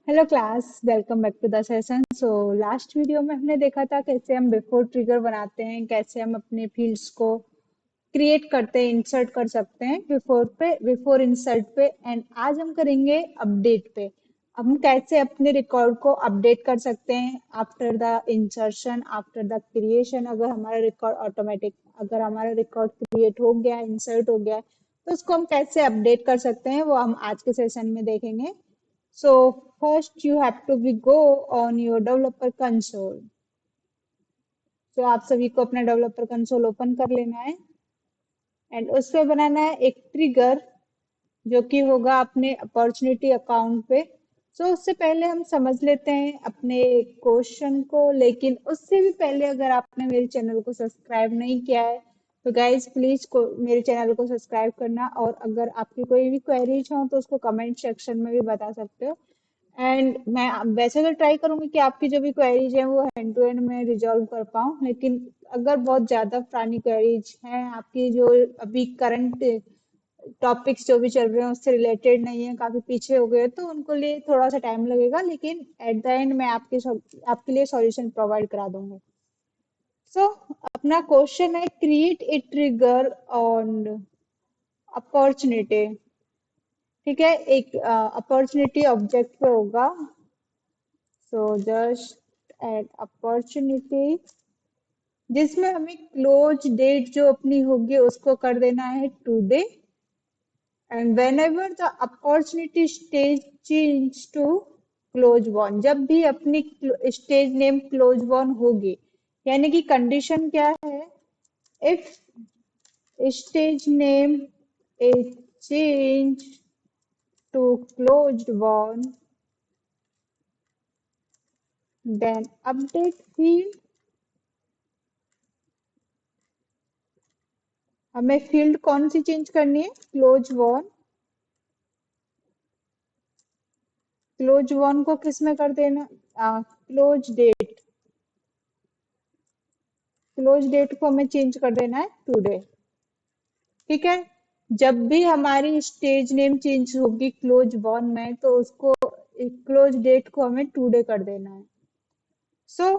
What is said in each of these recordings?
Hello class, welcome back to the session. So last video में हमने देखा था कैसे हम बिफोर ट्रिगर बनाते हैं, कैसे हम अपने फील्ड्स को क्रिएट करते हैं, इंसर्ट कर सकते हैं बिफोर इंसर्ट पे। एंड आज हम करेंगे अपडेट पे। हम कैसे अपने रिकॉर्ड को अपडेट कर सकते हैं after the insertion, after the creation. अगर हमारा रिकॉर्ड क्रिएट हो गया, इंसर्ट हो गया, तो उसको हम कैसे अपडेट कर सकते हैं वो हम आज के सेशन में देखेंगे। So first you have to be go on your developer console. तो आप सभी को अपना डेवलपर कंसोल ओपन कर लेना है एंड उस पे बनाना है एक ट्रिगर जो कि होगा अपने अपॉर्चुनिटी अकाउंट पे। सो उससे पहले हम समझ लेते हैं अपने क्वेश्चन को, लेकिन उससे भी पहले अगर आपने मेरे चैनल को सब्सक्राइब नहीं किया है तो गाइज प्लीज मेरे चैनल को सब्सक्राइब करना। और अगर आपकी कोई भी क्वेरीज हो तो उसको कमेंट सेक्शन में भी बता सकते हो। एंड मैं वैसे तो ट्राई करूंगी कि आपकी जो भी क्वेरीज हैं वो हैंड टू हैंड में रिजॉल्व कर पाऊँ, लेकिन अगर बहुत ज्यादा पुरानी क्वेरीज हैं आपकी जो अभी करंट टॉपिक्स जो भी चल रहे हैं उससे रिलेटेड नहीं है, काफी पीछे हो गए, तो उनको लिए थोड़ा सा टाइम लगेगा, लेकिन एट द एंड मैं आपके लिए सॉल्यूशन प्रोवाइड करा दूंगी। सो अपना क्वेश्चन है create a trigger on opportunity. ठीक है, एक अपॉर्चुनिटी ऑब्जेक्ट पे होगा। सो जस्ट एन अपॉर्चुनिटी जिसमें हमें क्लोज डेट जो अपनी होगी उसको कर देना है today. And whenever the opportunity stage change to close one, जब भी अपनी स्टेज नेम क्लोज वन होगी, यानी कि कंडीशन क्या है, if stage name is changed to closed one, then update field। हमें फील्ड कौन सी चेंज करनी है, क्लोज वन। क्लोज वन को किस में कर देना, क्लोज डेट। क्लोज डेट को हमें चेंज कर देना है टुडे। ठीक है, जब भी हमारी स्टेज नेम चेंज होगी क्लोज वन में तो उसको क्लोज डेट को हमें टुडे कर देना है। सो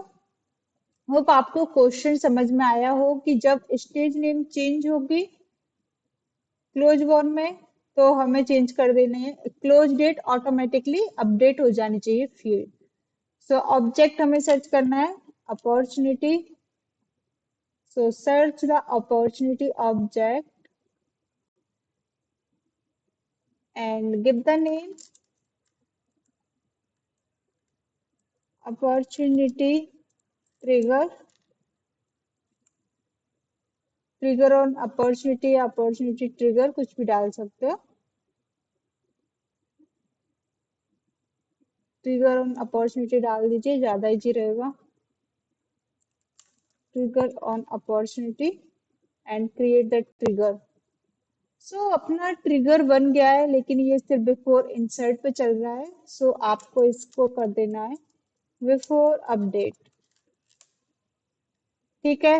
होप आपको क्वेश्चन समझ में आया हो कि जब स्टेज नेम चेंज होगी क्लोज वन में तो हमें चेंज कर देने हैं, क्लोज डेट ऑटोमेटिकली अपडेट हो जानी चाहिए फील्ड। सो ऑब्जेक्ट हमें सर्च करना है opportunity. So search the opportunity object and give the name opportunity trigger। Trigger on opportunity या अपॉर्चुनिटी ट्रिगर कुछ भी डाल सकते हो। ट्रिगर ऑन अपॉर्चुनिटी डाल दीजिए, ज्यादा इजी रहेगा। Trigger on opportunity and create the trigger. So अपना ट्रिगर बन गया है, लेकिन ये सिर्फ बिफोर इंसर्ट पे चल रहा है। सो आपको इसको कर देना है बिफोर अपडेट। ठीक है,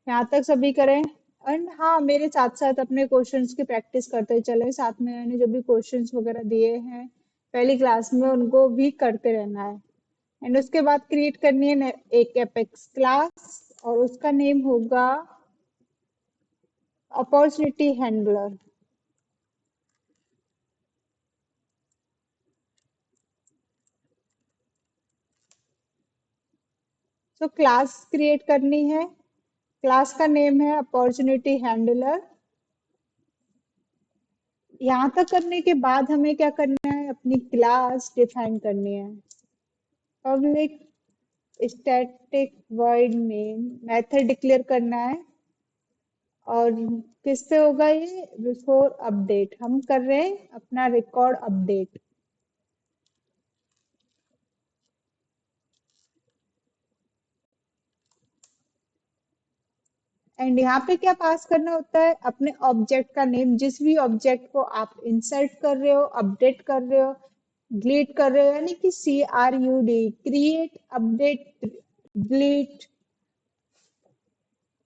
यहाँ तक सभी करें। एंड हाँ, मेरे साथ साथ अपने क्वेश्चंस की प्रैक्टिस करते चले, साथ में मैंने जो भी क्वेश्चंस वगैरह दिए हैं पहली क्लास में उनको भी करते रहना है। एंड उसके बाद क्रिएट करनी है एक एपेक्स क्लास और उसका नेम होगा अपॉर्चुनिटी हैंडलर। तो क्लास क्रिएट करनी है, क्लास का नेम है अपॉर्चुनिटी हैंडलर। यहाँ तक करने के बाद हमें क्या करना है, अपनी क्लास डिफाइन करनी है। Public static void main method declare करना है। और किस पे होगा ये, बिफोर अपडेट। हम कर रहे हैं अपना रिकॉर्ड अपडेट। एंड यहाँ पे क्या पास करना होता है, अपने ऑब्जेक्ट का नेम, जिस भी ऑब्जेक्ट को आप इंसर्ट कर रहे हो, अपडेट कर रहे हो, डिलीट कर रहे हो, यानी कि CRUD, create, update, delete,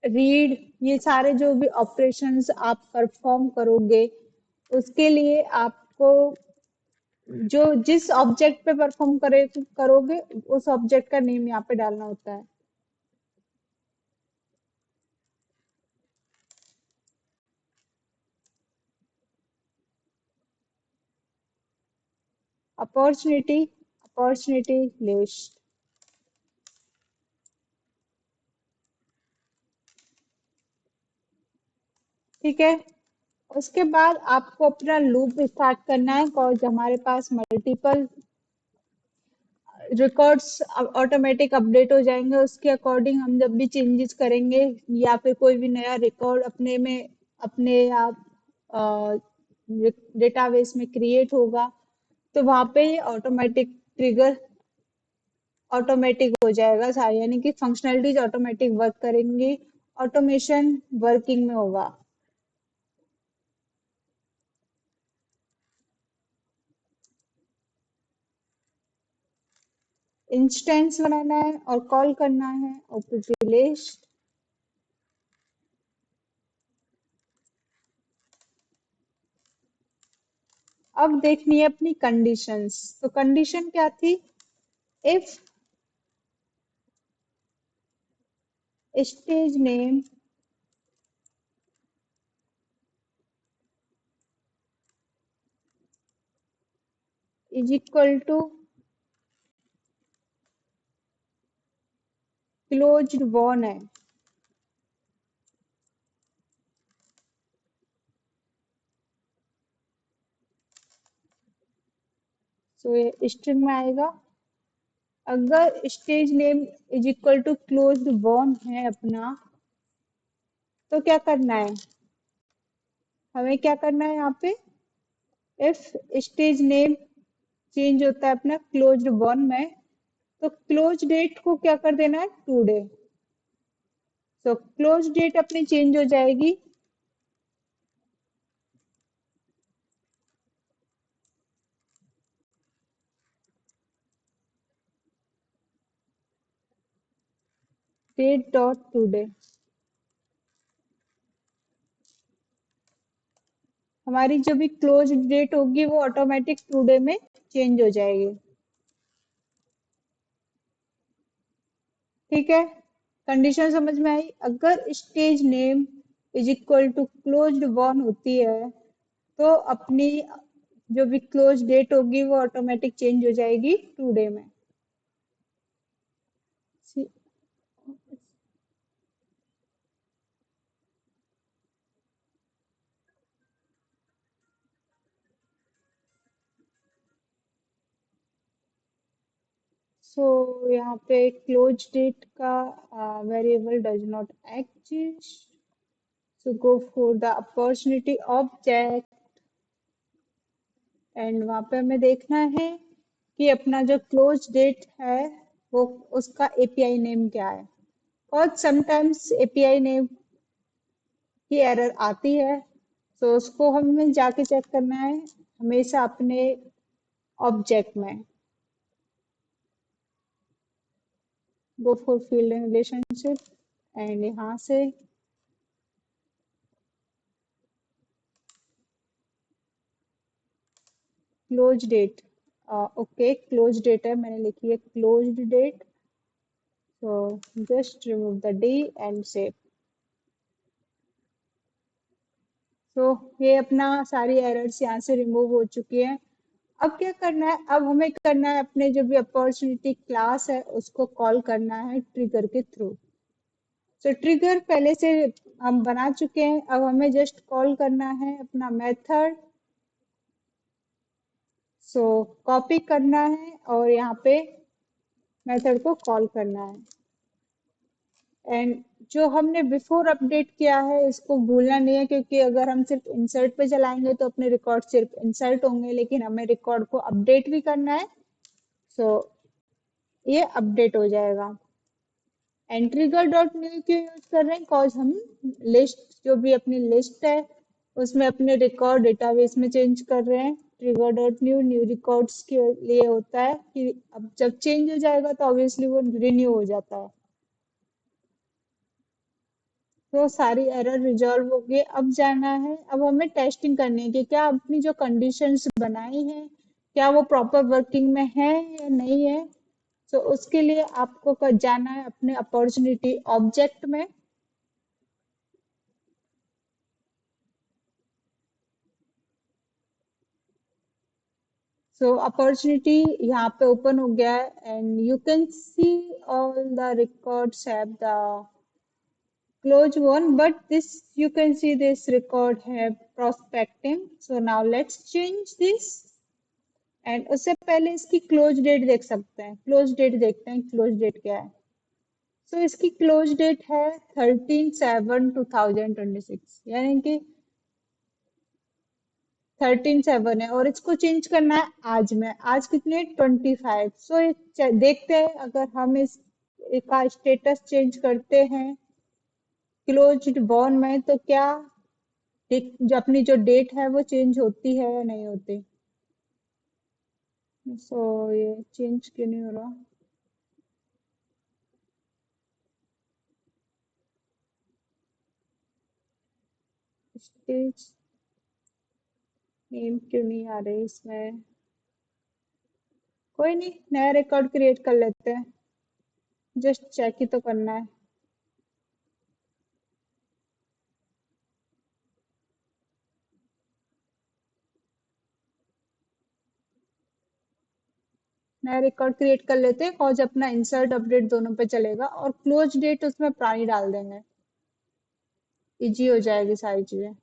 read, ये सारे जो भी ऑपरेशंस आप परफॉर्म करोगे उसके लिए आपको जो जिस ऑब्जेक्ट पे परफॉर्म करोगे उस ऑब्जेक्ट का नेम यहाँ पे डालना होता है। Opportunity, opportunity list. ठीक है, उसके बाद आपको अपना लूप स्टार्ट करना है, बिकॉज हमारे पास मल्टीपल रिकॉर्ड्स ऑटोमेटिक अपडेट हो जाएंगे। उसके अकॉर्डिंग हम जब भी चेंजेस करेंगे या फिर कोई भी नया रिकॉर्ड अपने में अपने आप डेटाबेस में क्रिएट होगा, तो वहां पे ये ऑटोमेटिक ट्रिगर ऑटोमेटिक हो जाएगा सारे, यानी कि फंक्शनैलिटीज ऑटोमेटिक वर्क करेंगी, ऑटोमेशन वर्किंग में होगा। इंस्टेंस बनाना है और कॉल करना है ओपीटी लिस्ट। अब देखनी है अपनी कंडीशंस। तो कंडीशन क्या थी? If stage name is equal to closed won है, तो ये स्ट्रिंग में आएगा। अगर stage name is equal to closed won है अपना, तो क्या करना है? हमें क्या करना है यहाँ पे? इफ स्टेज नेम चेंज होता है अपना क्लोज्ड वॉन में, तो क्लोज डेट को क्या कर देना है? टुडे। तो क्लोज डेट अपनी चेंज हो जाएगी, डेट डॉट टुडे। हमारी जो भी क्लोज डेट होगी वो ऑटोमेटिक टुडे में चेंज हो जाएगी। ठीक है, कंडीशन समझ में आई? अगर stage name is equal to closed won होती है, तो अपनी जो भी क्लोज डेट होगी वो ऑटोमेटिक चेंज हो जाएगी टुडे में। सो यहाँ पे क्लोज डेट का variable does not exist, so go for the opportunity object and वहां पे हमें देखना है कि अपना जो क्लोज डेट है वो उसका एपीआई नेम क्या है। और समटाइम्स एपीआई नेम की एरर आती है, तो उसको हमें जाके चेक करना है हमेशा अपने ऑब्जेक्ट में। Go for field relationship and यहाँ से close date, okay close date है, मैंने लिखी है closed date, so just remove the d and save। तो ये अपना सारी एरर्स यहाँ से रिमूव हो चुकी हैं। अब क्या करना है? अब हमें करना है अपने जो भी अपॉर्चुनिटी क्लास है उसको कॉल करना है ट्रिगर के थ्रू। तो ट्रिगर पहले से हम बना चुके हैं, अब हमें जस्ट कॉल करना है अपना मेथड। सो कॉपी करना है और यहाँ पे मेथड को कॉल करना है। एंड जो हमने बिफोर अपडेट किया है इसको भूलना नहीं है, क्योंकि अगर हम सिर्फ इंसर्ट पे चलाएंगे तो अपने रिकॉर्ड सिर्फ इंसर्ट होंगे, लेकिन हमें रिकॉर्ड को अपडेट भी करना है। सो ये अपडेट हो जाएगा। एंड ट्रिगर डॉट न्यू क्यों यूज कर रहे हैं? कॉज हम लिस्ट जो भी अपनी लिस्ट है उसमें अपने रिकॉर्ड डेटाबेस में चेंज कर रहे हैं। Trigger dot new new records के लिए होता है कि अब जब चेंज हो जाएगा तो ऑब्वियसली वो रिन्यू हो जाता है। तो सारी एरर रिजॉल्व हो गई। अब जाना है, अब हमें टेस्टिंग करनी है कि क्या अपनी जो कंडीशंस बनाई हैं क्या वो प्रॉपर वर्किंग में है या नहीं है। तो उसके लिए आपको जाना है अपने अपॉर्चुनिटी ऑब्जेक्ट में। सो अपॉर्चुनिटी यहाँ पे ओपन हो गया है and you can see all the records have the closed one, but this you can see this record have prospecting. So now let's change this. And उससे पहले इसकी close date देख सकते हैं। क्लोज डेट देखते हैं क्लोज डेट क्या है। सो इसकी क्लोज डेट है 13/7/2026, यानी कि 13/7 है और इसको चेंज करना है आज में। आज कितने 25। सो देखते हैं अगर हम इस का स्टेटस चेंज करते हैं क्लोज्ड बॉन में तो क्या जो अपनी जो डेट है वो चेंज होती है या नहीं होती। सो ये चेंज क्यों नहीं हो रहा। स्टेज नेम क्यों नहीं आ रही इसमें। कोई नहीं, नया रिकॉर्ड क्रिएट कर लेते हैं। जस्ट चेक ही तो करना है। नया रिकॉर्ड क्रिएट कर लेते हैं और अपना इंसर्ट अपडेट दोनों पे चलेगा और क्लोज डेट उसमें पुरानी डाल देंगे। इजी हो जाएगी सारी चीजें।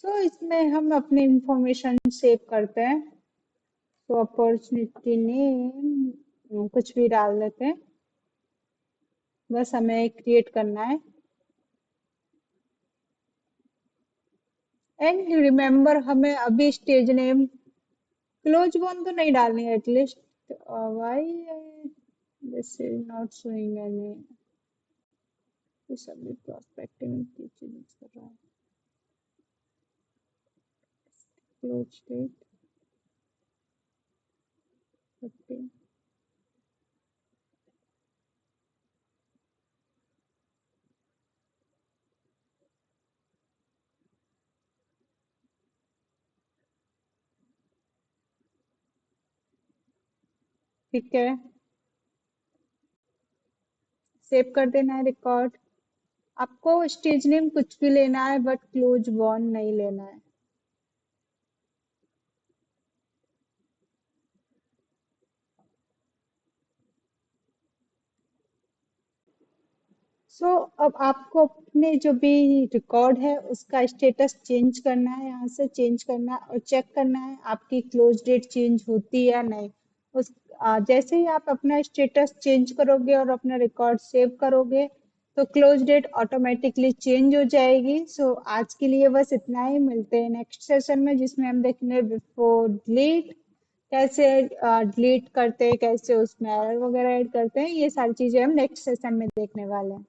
सो इसमें हम अपनी इंफॉर्मेशन सेव करते हैं। तो अपॉर्चुनिटी नेम कुछ भी डाल देते हैं, बस हमें क्रिएट करना है। एंड रिमेम्बर हमें अभी स्टेज नेम क्लोज वन तो नहीं डालनी है at least. Why this is not showing any. सभी प्रोस्पेक्टिंग की चीजें कर रहा है। Close date 15। ठीक है, सेव कर देना है रिकॉर्ड। आपको स्टेज नेम कुछ भी लेना है बट क्लोज वन नहीं लेना है। सो अब आपको अपने जो भी रिकॉर्ड है उसका स्टेटस चेंज करना है, यहाँ से चेंज करना है और चेक करना है आपकी क्लोज डेट चेंज होती है या नहीं। जैसे ही आप अपना स्टेटस चेंज करोगे और अपना रिकॉर्ड सेव करोगे तो क्लोज डेट ऑटोमेटिकली चेंज हो जाएगी। सो आज के लिए बस इतना ही, मिलते हैं नेक्स्ट सेशन में जिसमें हम देखेंगे बिफोर डिलीट कैसे डिलीट करते हैं, कैसे उसमें एरर वगैरह ऐड करते हैं। ये सारी चीजें हम नेक्स्ट सेशन में देखने वाले हैं।